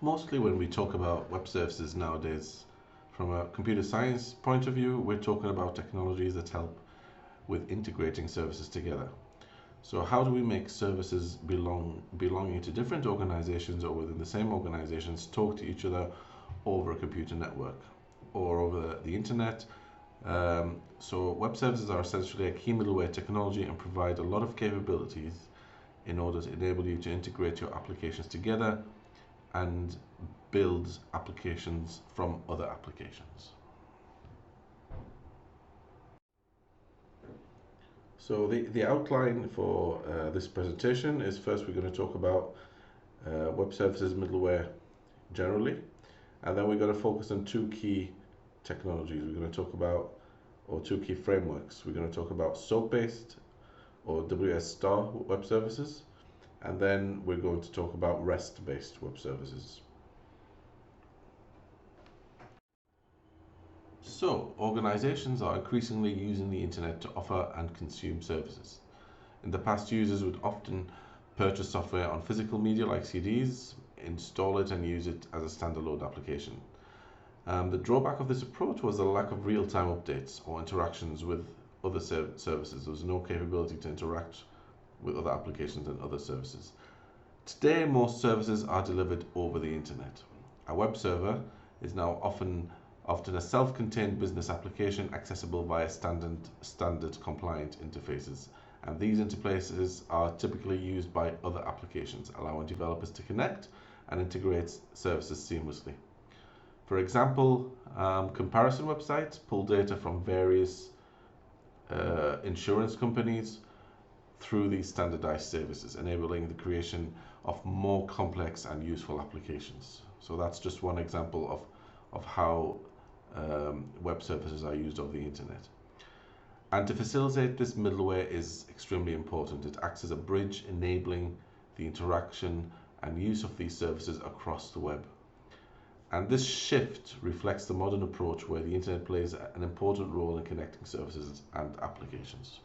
Mostly when we talk about web services nowadays, from a computer science point of view, we're talking about technologies that help with integrating services together. So how do we make services belonging to different organizations or within the same organizations talk to each other over a computer network or over the internet? So web services are essentially a key middleware technology and provide a lot of capabilities in order to enable you to integrate your applications together and build applications from other applications. So the outline for this presentation is, first we're going to talk about web services middleware generally, and then we're going to focus on two key technologies. We're going to talk about, or two key frameworks. We're going to talk about SOAP-based or WS Star web services, and then we're going to talk about REST-based web services. So, organizations are increasingly using the internet to offer and consume services. In the past, users would often purchase software on physical media like CDs, install it and use it as a standalone application. The drawback of this approach was the lack of real-time updates or interactions with other services. There was no capability to interact with other applications and other services. Today, most services are delivered over the internet. A web server is now often a self-contained business application accessible via standard compliant interfaces, and these interfaces are typically used by other applications, allowing developers to connect and integrate services seamlessly. For example, comparison websites pull data from various insurance companies through these standardized services, enabling the creation of more complex and useful applications. So that's just one example of how web services are used over the internet. And to facilitate this, middleware is extremely important. It acts as a bridge, enabling the interaction and use of these services across the web. And this shift reflects the modern approach where the internet plays an important role in connecting services and applications.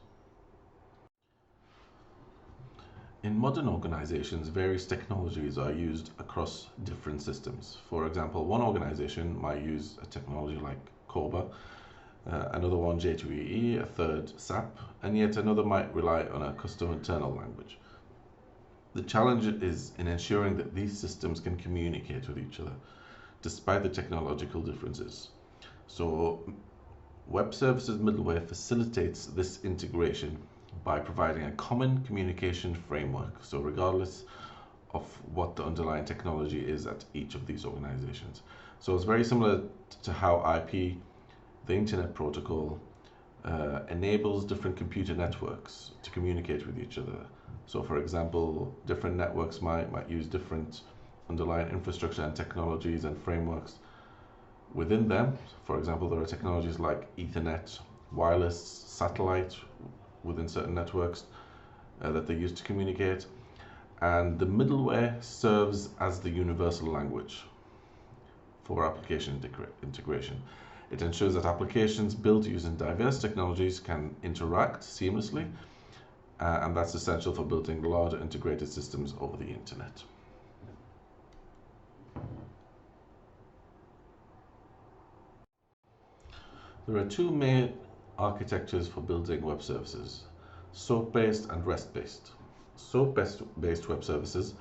In modern organizations, various technologies are used across different systems. For example, one organization might use a technology like CORBA, another one J2EE, a third SAP, and yet another might rely on a custom internal language. The challenge is in ensuring that these systems can communicate with each other, despite the technological differences. So, web services middleware facilitates this integration by providing a common communication framework, so regardless of what the underlying technology is at each of these organizations. So it's very similar to how IP, the internet protocol, enables different computer networks to communicate with each other. So for example, different networks might use different underlying infrastructure and technologies and frameworks within them. For example, there are technologies like Ethernet, wireless, satellite, within certain networks that they use to communicate, and the middleware serves as the universal language for application integration. It ensures that applications built using diverse technologies can interact seamlessly, and that's essential for building large integrated systems over the internet. There are two main architectures for building web services: SOAP-based and REST-based. SOAP-based web services,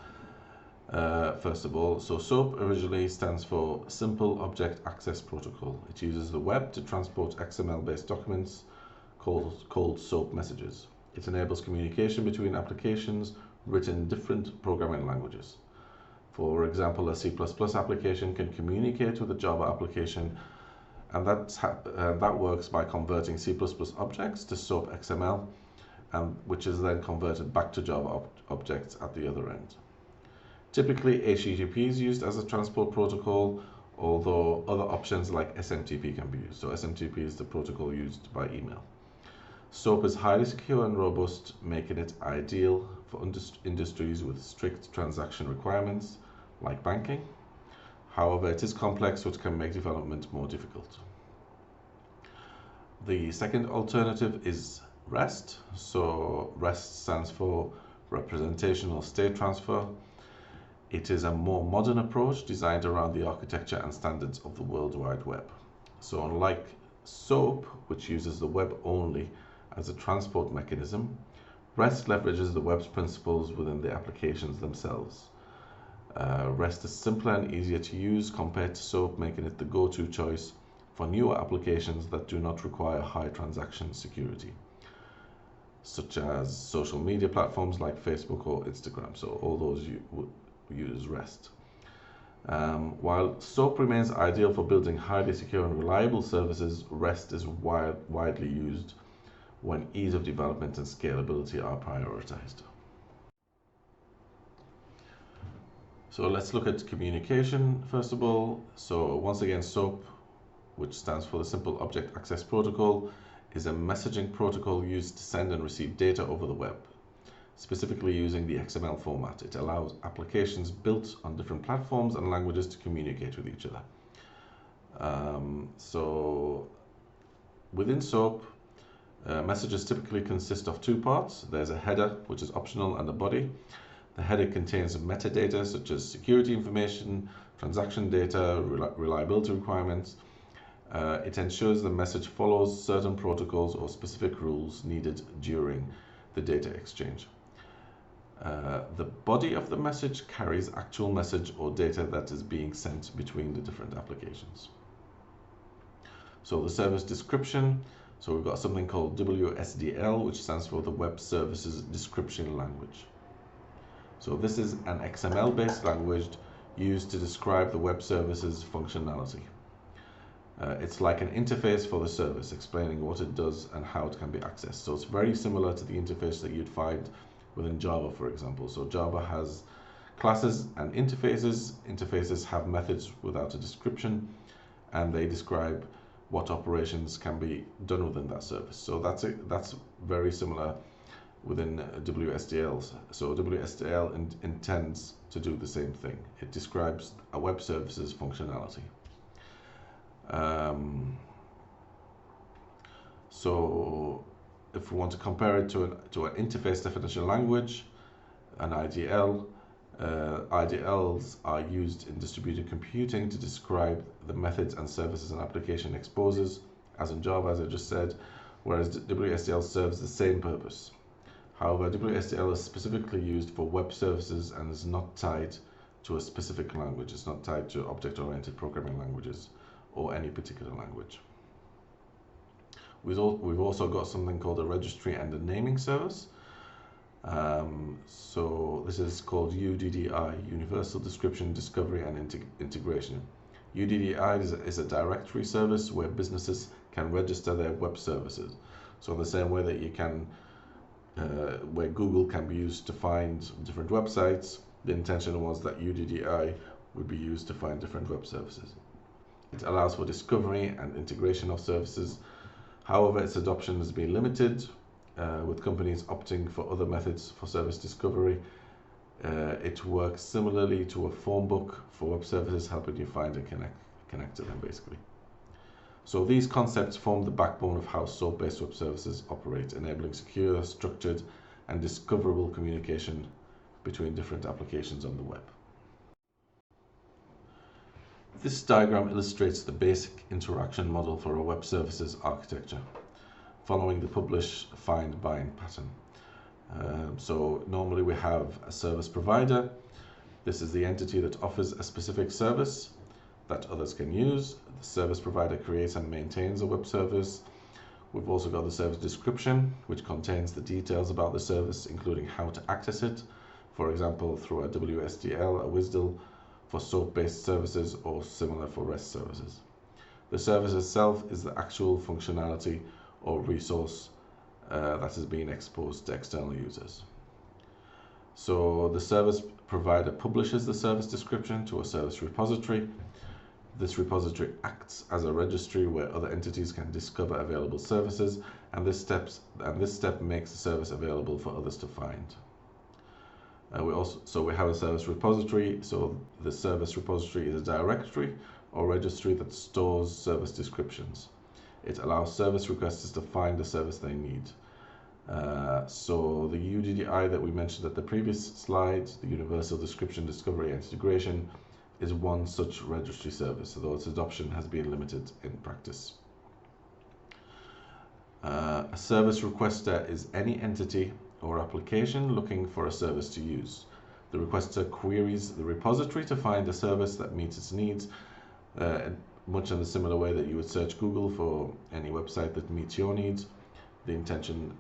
first of all, so SOAP originally stands for Simple Object Access Protocol. It uses the web to transport XML-based documents called SOAP messages. It enables communication between applications written in different programming languages. For example, a C++ application can communicate with a Java application, and that works by converting C++ objects to SOAP XML, which is then converted back to Java objects at the other end. Typically, HTTP is used as a transport protocol, although other options like SMTP can be used. So SMTP is the protocol used by email. SOAP is highly secure and robust, making it ideal for industries with strict transaction requirements like banking. However, it is complex, which can make development more difficult. The second alternative is REST. So REST stands for Representational State Transfer. It is a more modern approach designed around the architecture and standards of the World Wide Web. So unlike SOAP, which uses the web only as a transport mechanism, REST leverages the web's principles within the applications themselves. REST is simpler and easier to use compared to SOAP, making it the go-to choice for newer applications that do not require high transaction security, such as social media platforms like Facebook or Instagram. So all those use REST. While SOAP remains ideal for building highly secure and reliable services, REST is widely used when ease of development and scalability are prioritized. So let's look at communication first of all. So once again, SOAP, which stands for the Simple Object Access Protocol, is a messaging protocol used to send and receive data over the web, specifically using the XML format. It allows applications built on different platforms and languages to communicate with each other. So within SOAP, messages typically consist of two parts. There's a header, which is optional, and a body. The header contains metadata such as security information, transaction data, reliability requirements. It ensures the message follows certain protocols or specific rules needed during the data exchange. The body of the message carries actual message or data that is being sent between the different applications. So the service description. So we've got something called WSDL, which stands for the Webservices Description Language. So this is an XML-based language used to describe the web service's functionality. It's like an interface for the service, explaining what it does and how it can be accessed. So it's very similar to the interface that you'd find within Java, for example. So Java has classes and interfaces. Interfaces have methods without a description, and they describe what operations can be done within that service. So that's very similar within WSDL. So WSDL intends to do the same thing. It describes a web service's functionality. So if we want to compare it to an interface definition language, an IDL, IDLs are used in distributed computing to describe the methods and services an application exposes, as in Java, as I just said, whereas WSDL serves the same purpose. However, WSDL is specifically used for web services and is not tied to a specific language. It's not tied to object-oriented programming languages or any particular language. We've also got something called a registry and a naming service. So this is called UDDI, Universal Description, Discovery and Integration. UDDI is a directory service where businesses can register their web services. So in the same way that you can, where Google can be used to find different websites, the intention was that UDDI would be used to find different web services. It allows for discovery and integration of services. However, its adoption has been limited, with companies opting for other methods for service discovery. It works similarly to a phone book for web services, helping you find and connect to them, basically. So these concepts form the backbone of how SOAP-based web services operate, enabling secure, structured, and discoverable communication between different applications on the web. This diagram illustrates the basic interaction model for a web services architecture, following the publish, find, bind pattern. So normally we have a service provider. This is the entity that offers a specific service that others can use. The service provider creates and maintains a web service. We've also got the service description, which contains the details about the service, including how to access it. For example, through a WSDL, a WSDL for SOAP-based services, or similar for REST services. The service itself is the actual functionality or resource that is being exposed to external users. So the service provider publishes the service description to a service repository. This repository acts as a registry where other entities can discover available services, and this step makes the service available for others to find. We have a service repository. So the service repository is a directory or registry that stores service descriptions. It allows service requesters to find the service they need. So the UDDI that we mentioned at the previous slide, the Universal Description, Discovery and Integration, is one such registry service, although its adoption has been limited in practice. A service requester is any entity or application looking for a service to use. The requester queries the repository to find a service that meets its needs, much in a similar way that you would search Google for any website that meets your needs. The intention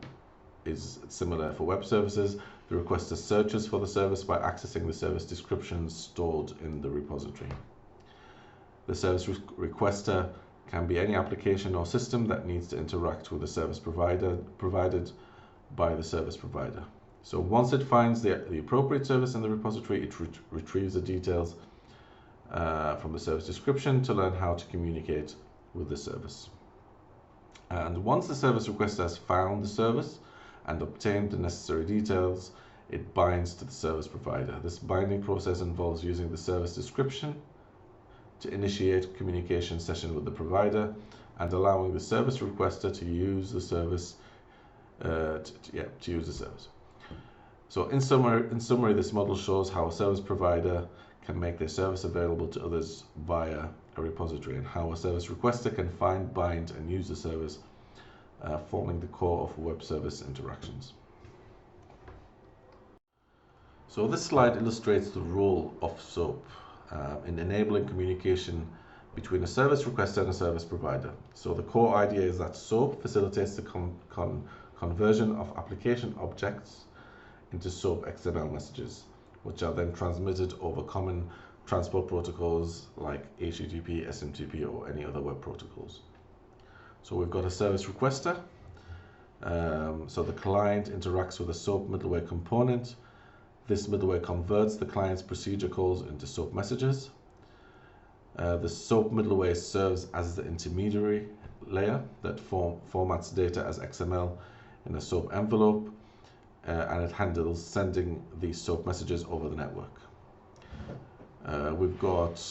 is similar for web services. The requester searches for the service by accessing the service descriptions stored in the repository. The service requester can be any application or system that needs to interact with the service provided by the service provider. So once it finds the appropriate service in the repository, it retrieves the details from the service description to learn how to communicate with the service. And once the service requester has found the service and obtained the necessary details, it binds to the service provider. This binding process involves using the service description to initiate communication session with the provider and allowing the service requester to use the service. So in summary, this model shows how a service provider can make their service available to others via a repository, and how a service requester can find, bind, and use the service, forming the core of web service interactions. So this slide illustrates the role of SOAP in enabling communication between a service requester and a service provider. So the core idea is that SOAP facilitates the conversion of application objects into SOAP XML messages, which are then transmitted over common transport protocols like HTTP, SMTP, or any other web protocols. So we've got a service requester. So the client interacts with a SOAP middleware component. This middleware converts the client's procedure calls into SOAP messages. The SOAP middleware serves as the intermediary layer that formats data as XML in a SOAP envelope, and it handles sending these SOAP messages over the network. We've got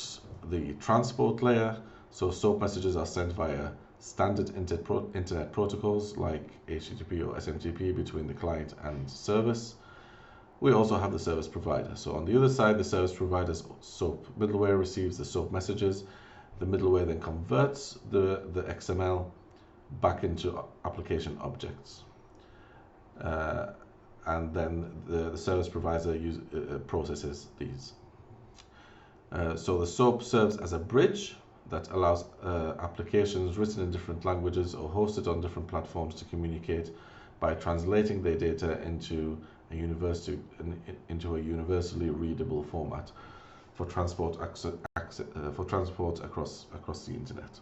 the transport layer. So SOAP messages are sent via standard internet protocols like HTTP or SMTP between the client and service. We also have the service provider. So on the other side, the service provider's SOAP middleware receives the SOAP messages. The middleware then converts the XML back into application objects. And then the service provider processes these. So the SOAP serves as a bridge that allows applications written in different languages or hosted on different platforms to communicate by translating their data into a universally readable format for transport across the internet.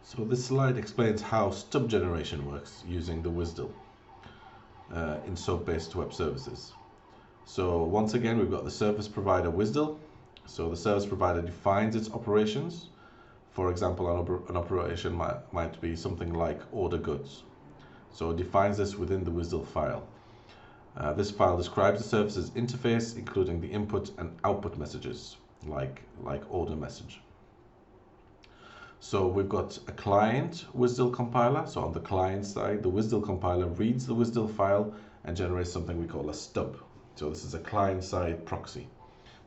So this slide explains how stub generation works using the WSDL in SOAP-based web services. So once again, we've got the service provider WSDL. So the service provider defines its operations. For example, an operation might be something like order goods. So it defines this within the WSDL file. This file describes the service's interface, including the input and output messages, like order message. So we've got a client WSDL compiler. So on the client side, the WSDL compiler reads the WSDL file and generates something we call a stub. So this is a client-side proxy.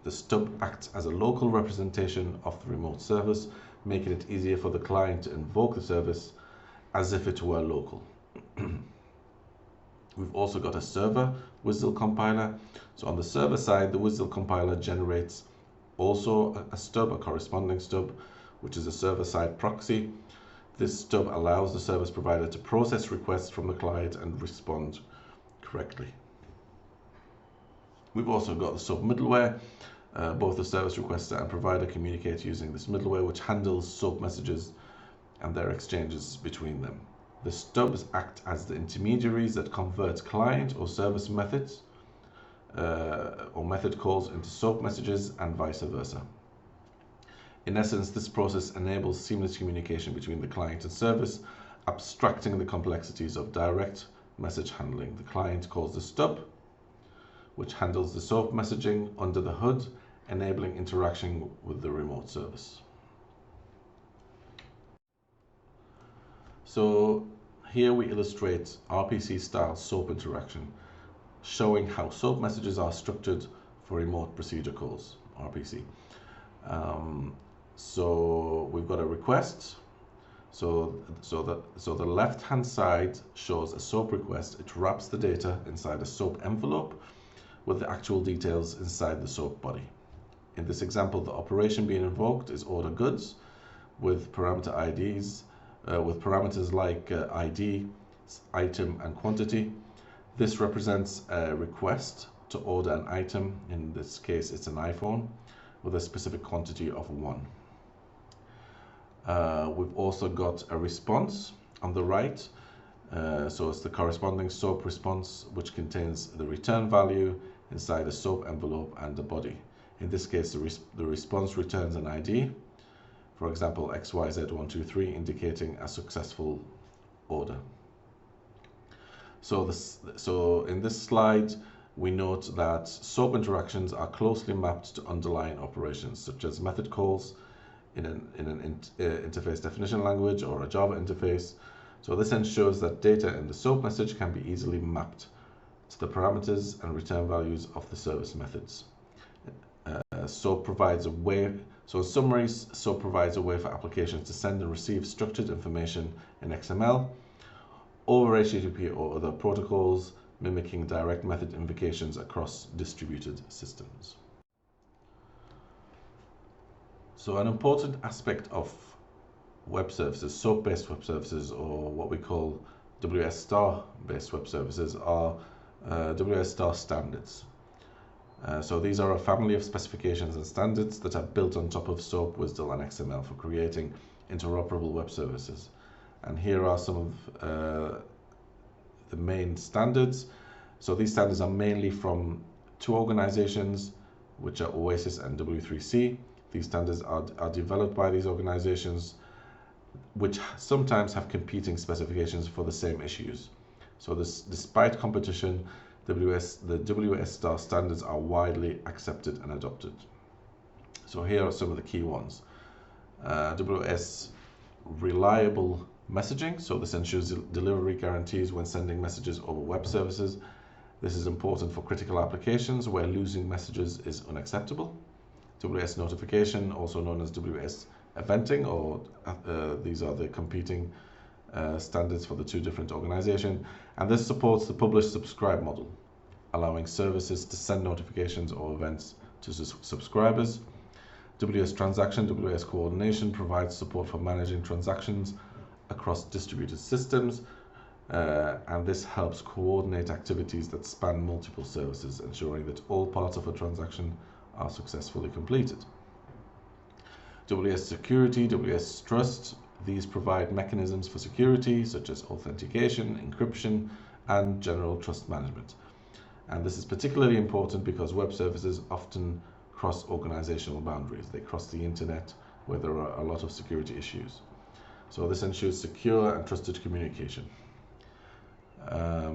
The stub acts as a local representation of the remote service, making it easier for the client to invoke the service as if it were local. We've also got a server WSDL compiler. So on the server side, the WSDL compiler generates also a stub, a corresponding stub, which is a server-side proxy. This stub allows the service provider to process requests from the client and respond correctly. We've also got the SOAP middleware. Both the service requester and provider communicate using this middleware, which handles SOAP messages and their exchanges between them. The stubs act as the intermediaries that convert client or service methods or method calls into SOAP messages and vice versa. In essence, this process enables seamless communication between the client and service, abstracting the complexities of direct message handling. The client calls the stub, which handles the SOAP messaging under the hood, enabling interaction with the remote service. So here we illustrate RPC style SOAP interaction, showing how SOAP messages are structured for remote procedure calls, RPC. So we've got a request. So the left-hand side shows a SOAP request. It wraps the data inside a SOAP envelope with the actual details inside the SOAP body. In this example, the operation being invoked is order goods with parameter IDs, with parameters like ID, item, and quantity. This represents a request to order an item. In this case, it's an iPhone with a specific quantity of 1. We've also got a response on the right. So it's the corresponding SOAP response, which contains the return value inside a SOAP envelope and the body. In this case, the response returns an ID, for example, XYZ123, indicating a successful order. So in this slide, we note that SOAP interactions are closely mapped to underlying operations, such as method calls in an interface definition language or a Java interface. So this ensures that data in the SOAP message can be easily mapped to the parameters and return values of the service methods. SOAP provides a way, so in summary, SOAP provides a way for applications to send and receive structured information in XML over HTTP or other protocols, mimicking direct method invocations across distributed systems. So an important aspect of web services, SOAP-based web services, or what we call WS star-based web services, are WS star standards. So these are a family of specifications and standards that are built on top of SOAP, WSDL, and XML for creating interoperable web services. And here are some of the main standards. So these standards are mainly from 2 organizations, which are Oasis and W3C. These standards are developed by these organizations, which sometimes have competing specifications for the same issues. So despite competition, the WS star standards are widely accepted and adopted. So here are some of the key ones. WS reliable messaging. So this ensures delivery guarantees when sending messages over web services. This is important for critical applications where losing messages is unacceptable. WS notification, also known as WS eventing, or these are the competing standards for the 2 different organizations. And this supports the publish-subscribe model, allowing services to send notifications or events to subscribers. WS transaction, WS coordination provides support for managing transactions across distributed systems, and this helps coordinate activities that span multiple services, ensuring that all parts of a transaction are successfully completed. WS security, WS trust, these provide mechanisms for security such as authentication, encryption, and general trust management. And this is particularly important because web services often cross organizational boundaries. They cross the internet where there are a lot of security issues. So this ensures secure and trusted communication.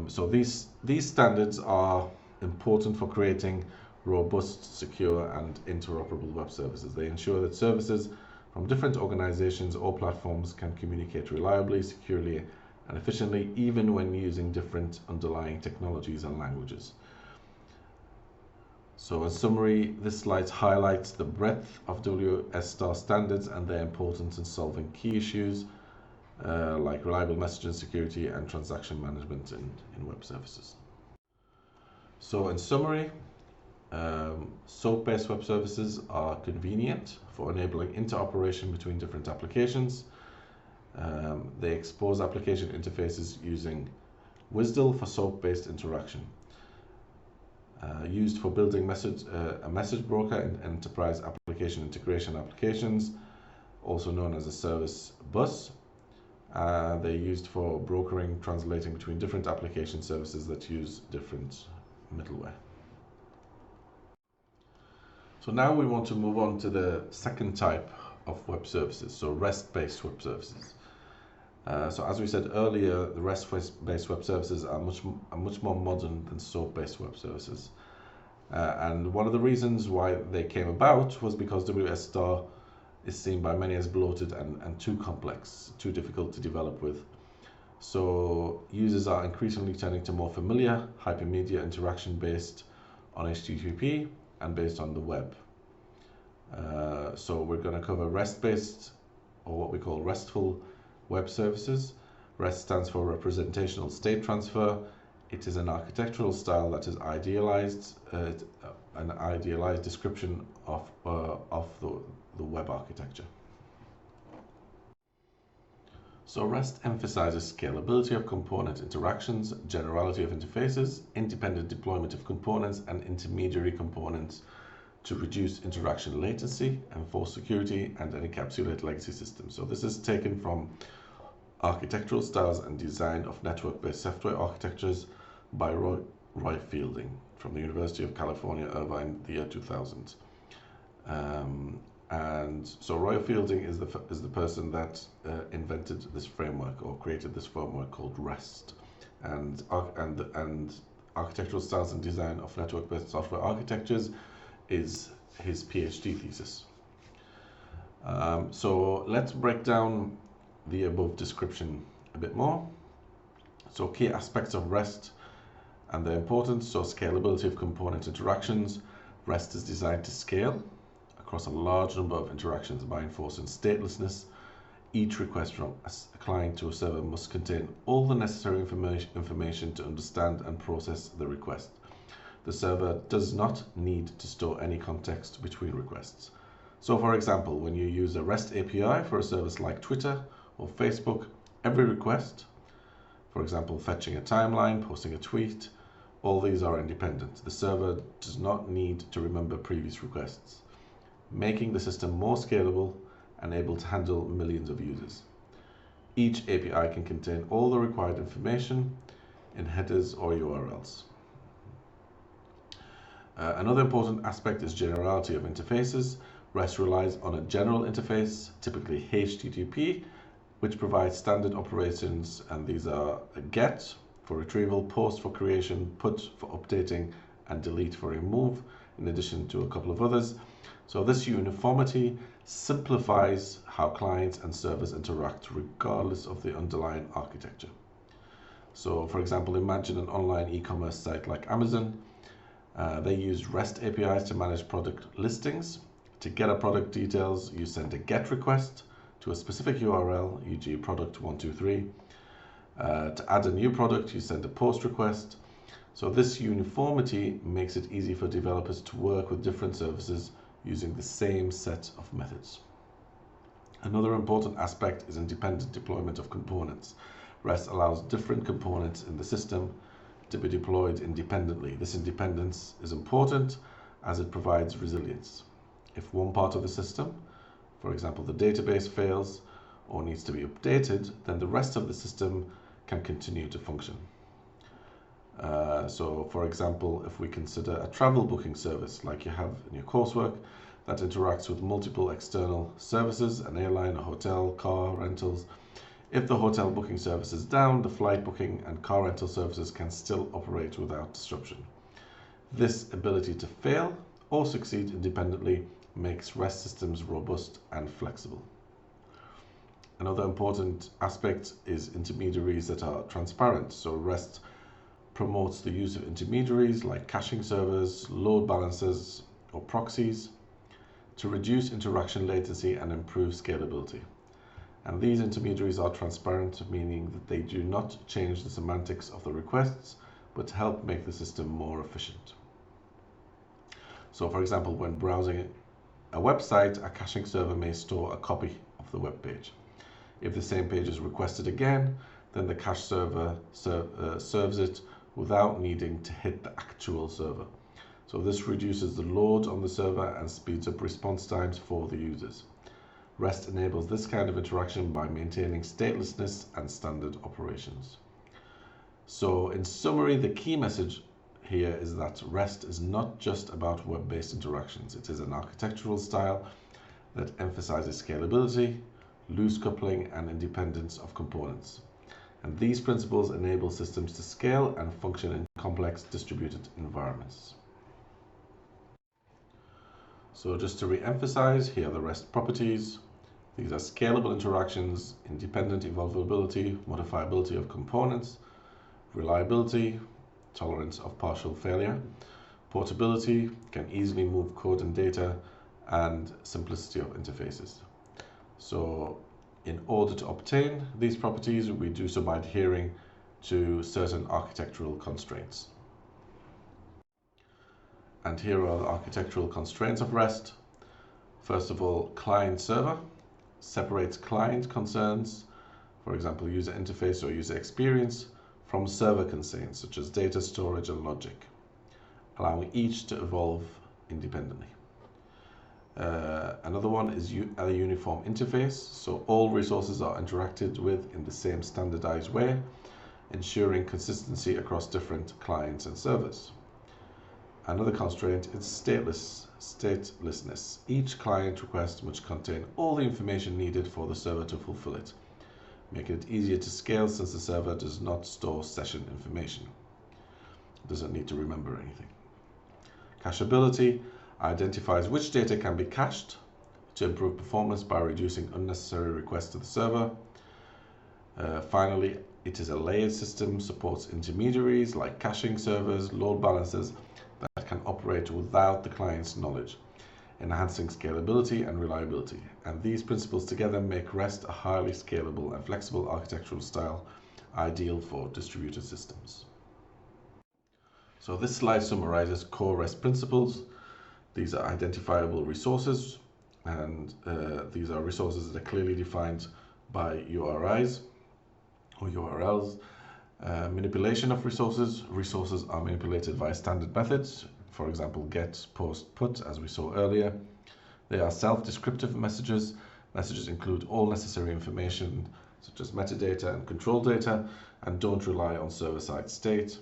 So these standards are important for creating robust, secure, and interoperable web services. They ensure that services from different organizations or platforms can communicate reliably, securely, and efficiently, even when using different underlying technologies and languages. So in summary, this slide highlights the breadth of WS star standards and their importance in solving key issues like reliable messaging, security, and transaction management in web services. So in summary, SOAP-based web services are convenient for enabling interoperation between different applications. They expose application interfaces using WSDL for SOAP-based interaction. Used for building a message broker in enterprise application integration applications, also known as a service bus. They're used for brokering, translating between different application services that use different middleware. So now we want to move on to the second type of web services, so REST-based web services. So as we said earlier, the REST-based web services are much more modern than SOAP-based web services. And one of the reasons why they came about was because WS star is seen by many as bloated and too complex, too difficult to develop with. So users are increasingly turning to more familiar hypermedia interaction based on HTTP and based on the web. So we're going to cover REST-based, or what we call RESTful Web Services. REST stands for Representational State Transfer. It is an architectural style that is idealized, an idealized description of the web architecture. So REST emphasizes scalability of component interactions, generality of interfaces, independent deployment of components and intermediary components to reduce interaction latency, enforce security, and encapsulate legacy systems. So this is taken from Architectural Styles and Design of Network-Based Software Architectures by Roy Fielding from the University of California, Irvine, the year 2000. And so Roy Fielding is the person that invented this framework or created this framework called REST, and Architectural Styles and Design of Network-Based Software Architectures is his PhD thesis. So let's break down the above description a bit more. So key aspects of REST and their importance. So scalability of component interactions. REST is designed to scale across a large number of interactions by enforcing statelessness. Each request from a client to a server must contain all the necessary information to understand and process the request. The server does not need to store any context between requests. So for example, when you use a REST API for a service like Twitter or Facebook, every request, for example, fetching a timeline, posting a tweet, all these are independent. The server does not need to remember previous requests, making the system more scalable and able to handle millions of users. Each API can contain all the required information in headers or URLs. Another important aspect is generality of interfaces. REST relies on a general interface, typically HTTP, which provides standard operations, and these are GET for retrieval, POST for creation, PUT for updating, and DELETE for remove, in addition to a couple of others. So this uniformity simplifies how clients and servers interact regardless of the underlying architecture. So for example, imagine an online e-commerce site like Amazon. They use REST APIs to manage product listings. To get a product details, you send a GET request to a specific URL, e.g. product 123. To add a new product, you send a POST request. So this uniformity makes it easy for developers to work with different services using the same set of methods. Another important aspect is independent deployment of components. REST allows different components in the system to be deployed independently. This independence is important as it provides resilience. If one part of the system, for example the database, fails or needs to be updated, then the rest of the system can continue to function. So for example, if we consider a travel booking service like you have in your coursework that interacts with multiple external services, an airline, a hotel, car rentals, if the hotel booking service is down, the flight booking and car rental services can still operate without disruption. This ability to fail or succeed independently makes REST systems robust and flexible. Another important aspect is intermediaries that are transparent. So REST promotes the use of intermediaries like caching servers, load balancers, or proxies to reduce interaction latency and improve scalability. And these intermediaries are transparent, meaning that they do not change the semantics of the requests, but help make the system more efficient. So for example, when browsing a website, a caching server may store a copy of the web page. If the same page is requested again, then the cache server serves it without needing to hit the actual server. So this reduces the load on the server and speeds up response times for the users. REST enables this kind of interaction by maintaining statelessness and standard operations. So in summary, the key message here is that REST is not just about web-based interactions. It is an architectural style that emphasizes scalability, loose coupling, and independence of components. And these principles enable systems to scale and function in complex distributed environments. So just to re-emphasize, here are the REST properties. These are scalable interactions, independent evolvability, modifiability of components, reliability, tolerance of partial failure, portability, can easily move code and data, and simplicity of interfaces. So in order to obtain these properties, we do so by adhering to certain architectural constraints. And here are the architectural constraints of REST. First of all, client-server separates client concerns, for example, user interface or user experience, from server constraints such as data storage and logic, allowing each to evolve independently. Another one is a uniform interface, so all resources are interacted with in the same standardized way, ensuring consistency across different clients and servers. Another constraint is statelessness. Each client request must contain all the information needed for the server to fulfill it, making it easier to scale since the server does not store session information. It doesn't need to remember anything. Cacheability identifies which data can be cached to improve performance by reducing unnecessary requests to the server. Finally, it is a layered system, supports intermediaries like caching servers, load balancers that can operate without the client's knowledge, enhancing scalability and reliability. And these principles together make REST a highly scalable and flexible architectural style, ideal for distributed systems. So this slide summarizes core REST principles. These are identifiable resources, and these are resources that are clearly defined by URIs or URLs. Manipulation of resources. Resources are manipulated via standard methods, for example, get, post, put, as we saw earlier. They are self-descriptive messages. Messages include all necessary information, such as metadata and control data, and don't rely on server-side state.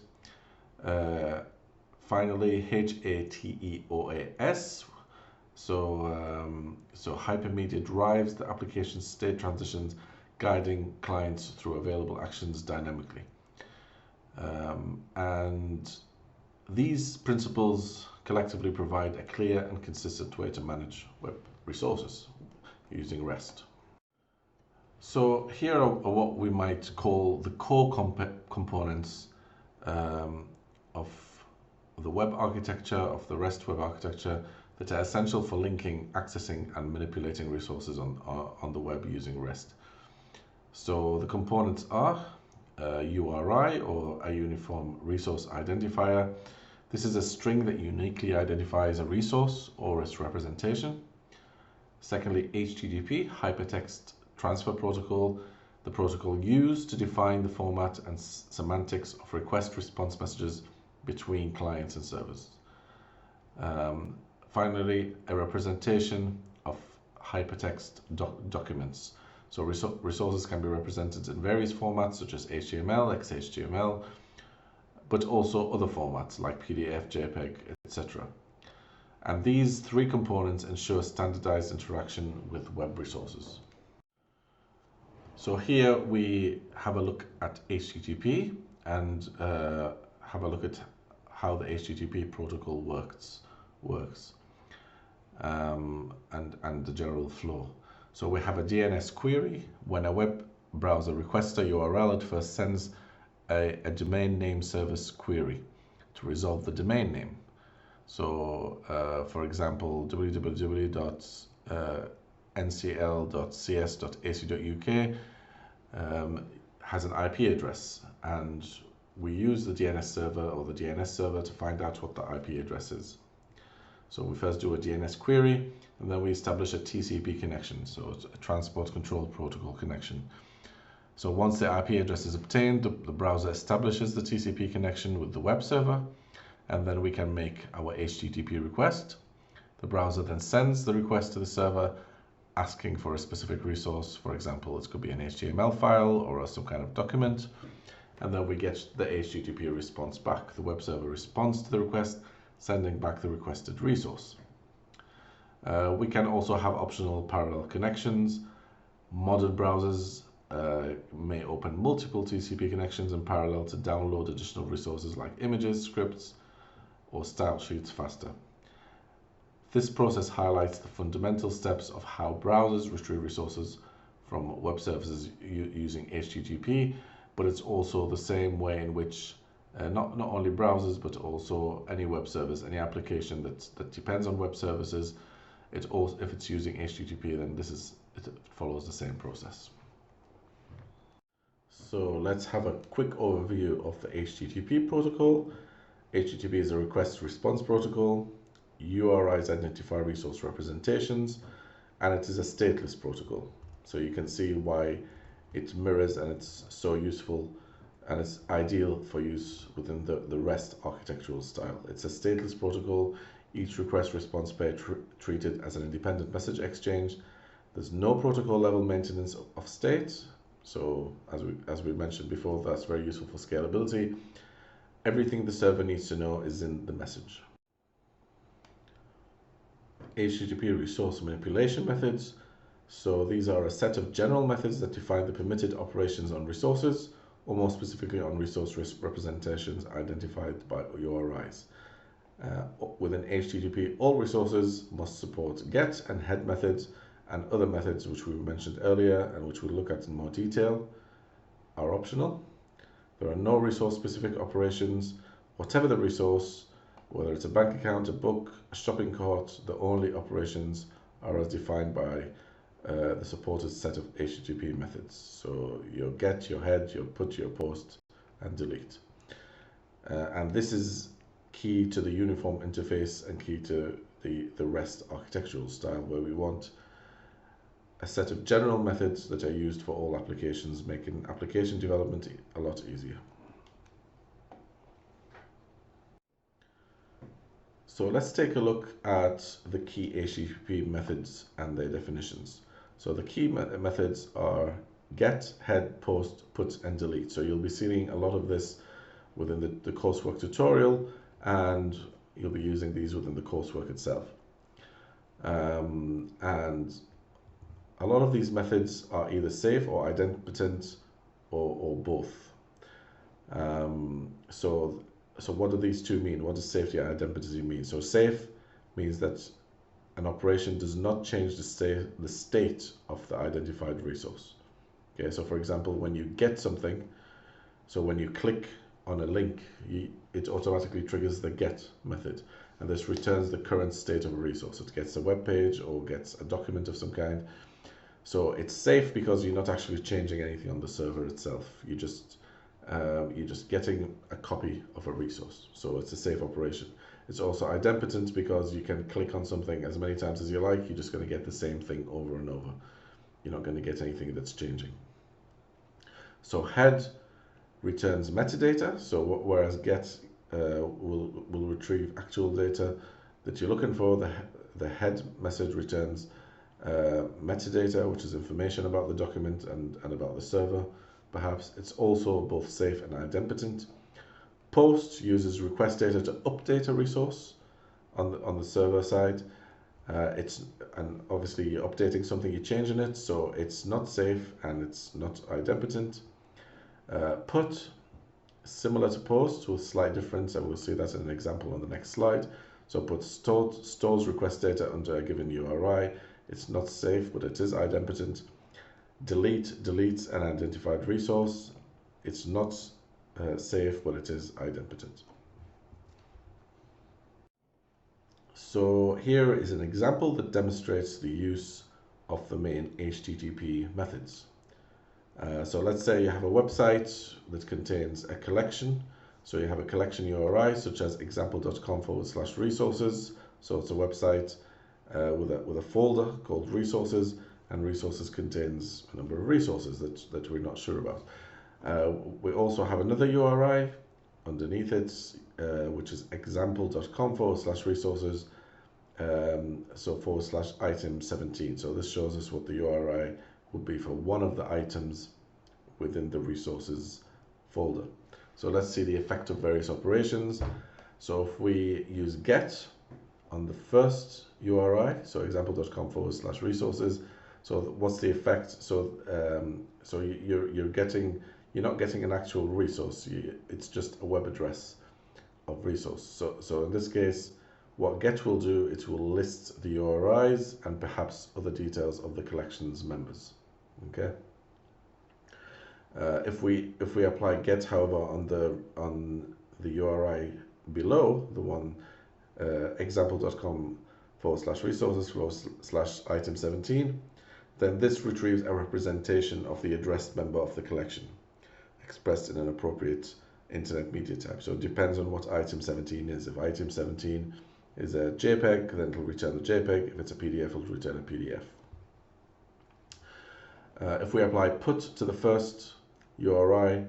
Finally, HATEOAS. So hypermedia drives the application state transitions, guiding clients through available actions dynamically. And these principles collectively provide a clear and consistent way to manage web resources using REST. So here are what we might call the core components of the web architecture, of the REST web architecture, that are essential for linking, accessing, and manipulating resources on the web using REST. So the components are a URI, or a uniform resource identifier. This is a string that uniquely identifies a resource or its representation. Secondly, HTTP, Hypertext Transfer Protocol, the protocol used to define the format and semantics of request-response messages between clients and servers. Finally, a representation of hypertext documents. So resources can be represented in various formats such as HTML, XHTML, but also other formats like PDF, JPEG, etc. And these three components ensure standardized interaction with web resources. So here we have a look at HTTP and have a look at how the HTTP protocol works and the general flow. So we have a DNS query. When a web browser requests a URL, it first sends a domain name service query to resolve the domain name. So for example, www.ncl.cs.ac.uk has an IP address, and we use the DNS server or the DNS server to find out what the IP address is. So we first do a DNS query, and then we establish a TCP connection, so it's a Transport Control Protocol connection. So once the IP address is obtained, the browser establishes the TCP connection with the web server, and then we can make our HTTP request. The browser then sends the request to the server asking for a specific resource. For example, it could be an HTML file or some kind of document, and then we get the HTTP response back. The web server responds to the request, sending back the requested resource. We can also have optional parallel connections. Modern browsers may open multiple TCP connections in parallel to download additional resources like images, scripts, or style sheets faster. This process highlights the fundamental steps of how browsers retrieve resources from web services using HTTP, but it's also the same way in which not only browsers, but also any web service, any application that depends on web services, if it's using HTTP, then it follows the same process. So let's have a quick overview of the HTTP protocol. HTTP is a request response protocol. URIs identify resource representations, and it is a stateless protocol. So you can see why it mirrors, and it's so useful, and it's ideal for use within the REST architectural style. It's a stateless protocol. Each request response pair treated as an independent message exchange. There's no protocol level maintenance of state. So as we mentioned before, that's very useful for scalability. Everything the server needs to know is in the message. HTTP resource manipulation methods. So these are a set of general methods that define the permitted operations on resources, or more specifically on resource representations identified by URIs. Within HTTP, all resources must support GET and HEAD methods, and other methods which we mentioned earlier and which we'll look at in more detail are optional. There are no resource-specific operations. Whatever the resource, whether it's a bank account, a book, a shopping cart, the only operations are as defined by the supported set of HTTP methods. So your GET, your HEAD, your PUT, your POST, and delete. And this is key to the uniform interface and key to the REST architectural style, where we want a set of general methods that are used for all applications, making application development a lot easier. So let's take a look at the key HTTP methods and their definitions. So the key methods are GET, HEAD, POST, PUT, and delete. So you'll be seeing a lot of this within the coursework tutorial, and you'll be using these within the coursework itself. And a lot of these methods are either safe or idempotent, or both. So what do these two mean? What does safety and idempotency mean? So safe means that an operation does not change the state of the identified resource. Okay, so for example, when you get something, so when you click on a link, it automatically triggers the get method, and this returns the current state of a resource. It gets a web page or gets a document of some kind. So it's safe because you're not actually changing anything on the server itself. You're just getting a copy of a resource. So it's a safe operation. It's also idempotent because you can click on something as many times as you like. You're just going to get the same thing over and over. You're not going to get anything that's changing. So head returns metadata. So whereas get will retrieve actual data that you're looking for, the head message returns metadata, which is information about the document and about the server. Perhaps it's also both safe and idempotent. Post uses request data to update a resource on the server side. And obviously you're updating something, you're changing it, so it's not safe and it's not idempotent. Put, similar to post with slight difference, and we'll see that in an example on the next slide. So put stores request data under a given URI. It's not safe, but it is idempotent. Delete deletes an identified resource. It's not safe, but it is idempotent. So here is an example that demonstrates the use of the main HTTP methods. So let's say you have a website that contains a collection. So you have a collection URI such as example.com/resources. So it's a website with a folder called resources, and resources contains a number of resources that we're not sure about. We also have another URI underneath it, which is example.com/resources, so /item 17. So this shows us what the URI would be for one of the items within the resources folder. So let's see the effect of various operations. So if we use get on the first URI, so example.com/resources, so what's the effect? So so you're not getting an actual resource. It's just a web address of resource. So in this case, what get will do, it will list the URIs and perhaps other details of the collection's members. Okay. If we apply get, however, on the URI below, the one example.com/resources/item 17, then this retrieves a representation of the addressed member of the collection, expressed in an appropriate internet media type. So it depends on what item 17 is. If item 17 is a JPEG, then it'll return the JPEG. If it's a PDF, it'll return a PDF. If we apply put to the first URI,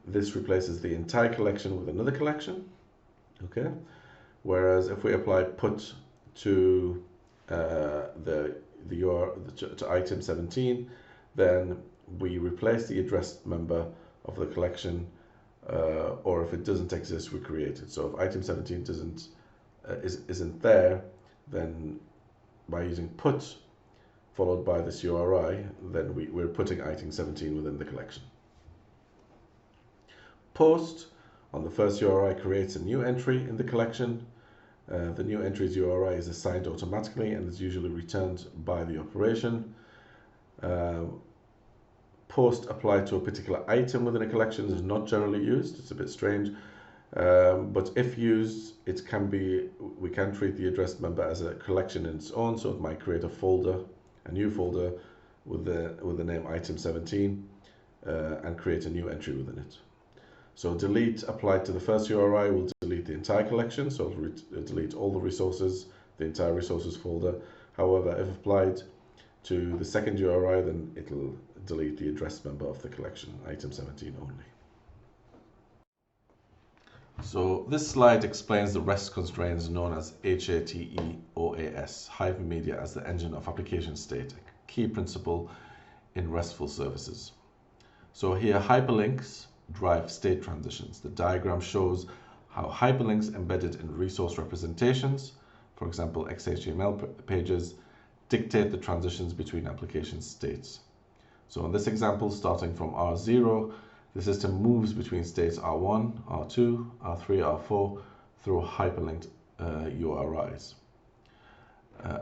this replaces the entire collection with another collection. Okay. Whereas if we apply put to to item 17, then we replace the addressed member of the collection, or if it doesn't exist, we create it. So if item 17 isn't there, then by using put followed by this URI, then we're putting item 17 within the collection. Post on the first URI creates a new entry in the collection. The new entry's URI is assigned automatically and is usually returned by the operation. Post applied to a particular item within a collection is not generally used. It's a bit strange, but if used, we can treat the addressed member as a collection in its own. So it might create a new folder with the name item 17, and create a new entry within it. So delete applied to the first URI will delete the entire collection, so it'll delete all the resources, the entire resources folder. However, if applied to the second URI, then it'll delete the addressed member of the collection, item 17 only. So this slide explains the REST constraints known as HATEOAS, hypermedia as the engine of application state, a key principle in RESTful services. So here hyperlinks drive state transitions. The diagram shows how hyperlinks embedded in resource representations, for example XHTML pages, dictate the transitions between application states. So in this example, starting from R0, the system moves between states R1, R2, R3, R4 through hyperlinked URIs.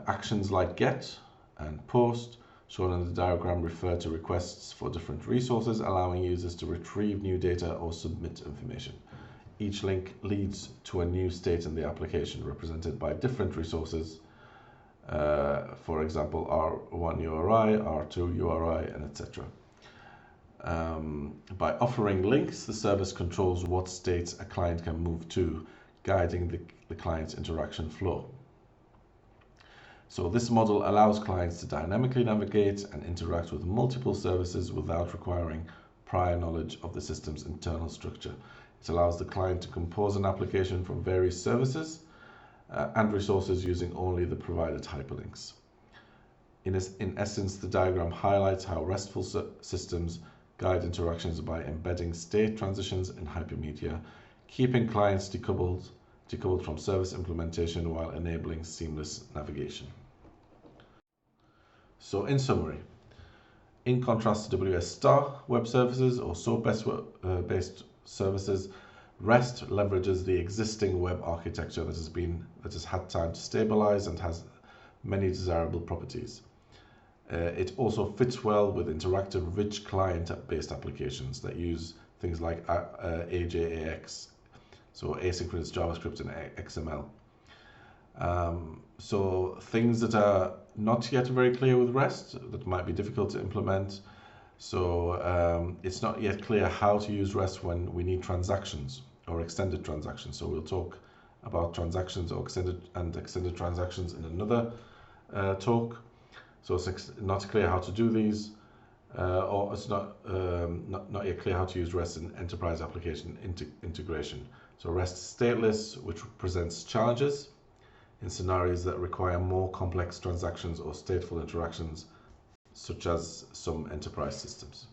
Actions like get and post shown in the diagram refer to requests for different resources, allowing users to retrieve new data or submit information. Each link leads to a new state in the application represented by different resources, for example R1 URI, R2 URI, and etc. By offering links, the service controls what states a client can move to, guiding the client's interaction flow. So this model allows clients to dynamically navigate and interact with multiple services without requiring prior knowledge of the system's internal structure. It allows the client to compose an application from various services and resources using only the provided hyperlinks. In essence, the diagram highlights how RESTful systems guide interactions by embedding state transitions in hypermedia, keeping clients decoupled from service implementation while enabling seamless navigation. So in summary, in contrast to WS Star web services or SOAP-based services, REST leverages the existing web architecture that has had time to stabilize and has many desirable properties. It also fits well with interactive, rich client-based applications that use things like AJAX, so asynchronous JavaScript and XML. So things that are not yet very clear with REST, that might be difficult to implement. So it's not yet clear how to use REST when we need transactions or extended transactions. So we'll talk about transactions or extended transactions in another talk. So it's not clear how to do these, or it's not yet clear how to use REST in enterprise application integration. So REST is stateless, which presents challenges in scenarios that require more complex transactions or stateful interactions, such as some enterprise systems.